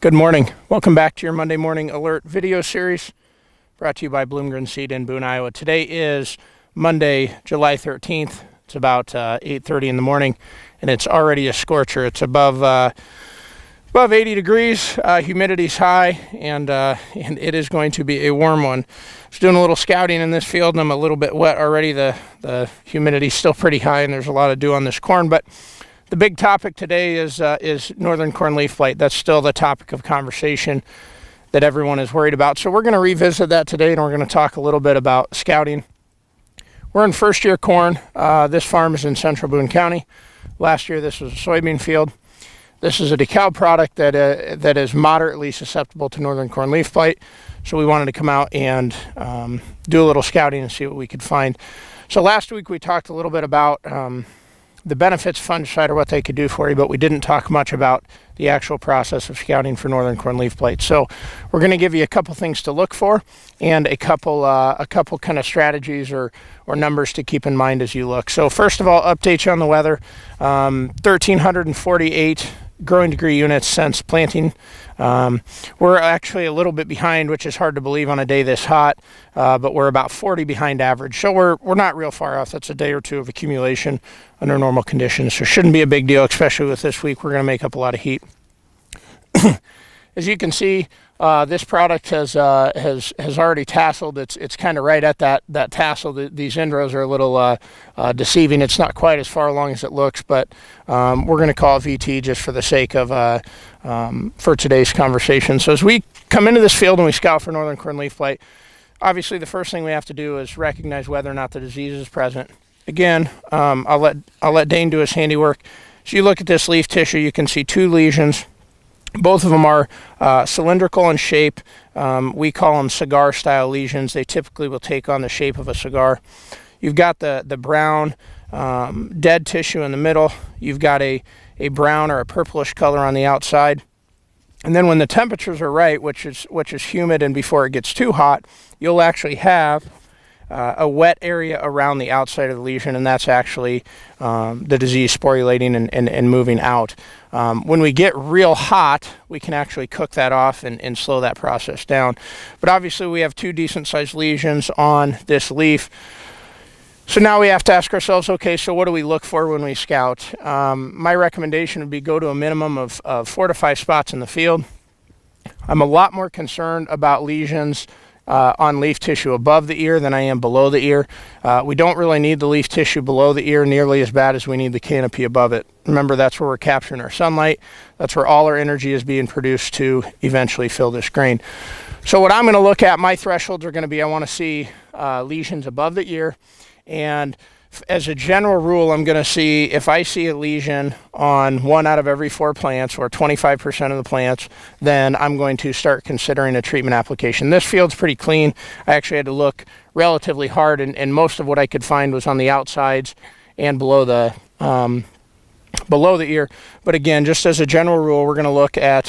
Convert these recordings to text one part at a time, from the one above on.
Good morning. Welcome back to your Monday morning alert video series brought to you by Bloomgren Seed in Boone, Iowa. Today is Monday, July 13th. It's about 8:30 in the morning, and it's already a scorcher. It's above 80 degrees. Humidity's high, and it is going to be a warm one. I was doing a little scouting in this field, and I'm a little bit wet already. The humidity's still pretty high, and there's a lot of dew on this corn, but the big topic today is northern corn leaf blight. That's still the topic of conversation that everyone is worried about. So we're going to revisit that today, and we're going to talk a little bit about scouting. We're in first year corn. This farm is in central Boone County. Last year this was a soybean field. This is a decal product that is moderately susceptible to northern corn leaf blight. So we wanted to come out and do a little scouting and see what we could find. So last week we talked a little bit about the benefits of fungicide or what they could do for you, but we didn't talk much about the actual process of scouting for northern corn leaf blight. So we're going to give you a couple things to look for and a couple kind of strategies or numbers to keep in mind as you look. So first of all, update you on the weather. 1,348 growing degree units since planting. We're actually a little bit behind, which is hard to believe on a day this hot, but we're about 40 behind average. So we're not real far off. That's a day or two of accumulation under normal conditions. So shouldn't be a big deal, especially with this week. We're going to make up a lot of heat. As you can see, this product has already tasseled. It's kind of right at that tassel. These indrows are a little deceiving. It's not quite as far along as it looks, but we're going to call it VT just for the sake of for today's conversation. So as we come into this field and we scout for northern corn leaf blight, obviously the first thing we have to do is recognize whether or not the disease is present. Again, I'll let Dane do his handiwork. So you look at this leaf tissue, you can see two lesions. Both of them are cylindrical in shape. We call them cigar-style lesions. They typically will take on the shape of a cigar. You've got the brown dead tissue in the middle. You've got a brown or a purplish color on the outside. And then when the temperatures are right, which is humid and before it gets too hot, you'll actually have a wet area around the outside of the lesion, and that's actually the disease sporulating and moving out. When we get real hot, we can actually cook that off and slow that process down. But obviously we have two decent sized lesions on this leaf. So now we have to ask ourselves, okay, so what do we look for when we scout? My recommendation would be go to a minimum of 4 to 5 spots in the field. I'm a lot more concerned about lesions on leaf tissue above the ear than I am below the ear. We don't really need the leaf tissue below the ear nearly as bad as we need the canopy above it. Remember, that's where we're capturing our sunlight. That's where all our energy is being produced to eventually fill this grain. So what I'm going to look at, my thresholds are going to be, I want to see lesions above the ear, and as a general rule, I'm going to see if I see a lesion on 1 out of every 4 plants or 25% of the plants, then I'm going to start considering a treatment application. This field's pretty clean. I actually had to look relatively hard, and most of what I could find was on the outsides and below the ear. But again, just as a general rule, we're going to look at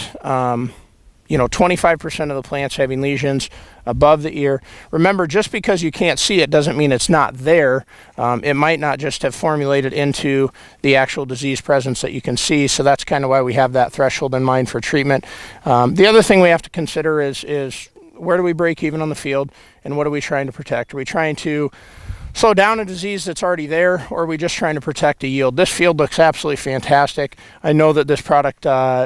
25% of the plants having lesions above the ear. Remember, just because you can't see it doesn't mean it's not there. It might not just have formulated into the actual disease presence that you can see. So that's kind of why we have that threshold in mind for treatment. The other thing we have to consider is where do we break even on the field, and what are we trying to protect? Are we trying to slow down a disease that's already there, or are we just trying to protect a yield? This field looks absolutely fantastic. I know that this product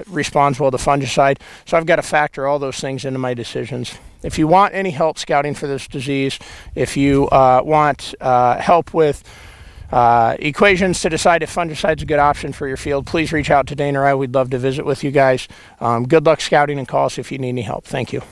responds well to fungicide, so I've got to factor all those things into my decisions. If you want any help scouting for this disease, if you want help with equations to decide if fungicide is a good option for your field, please reach out to Dane or I. We'd love to visit with you guys. Good luck scouting, and call us if you need any help. Thank you.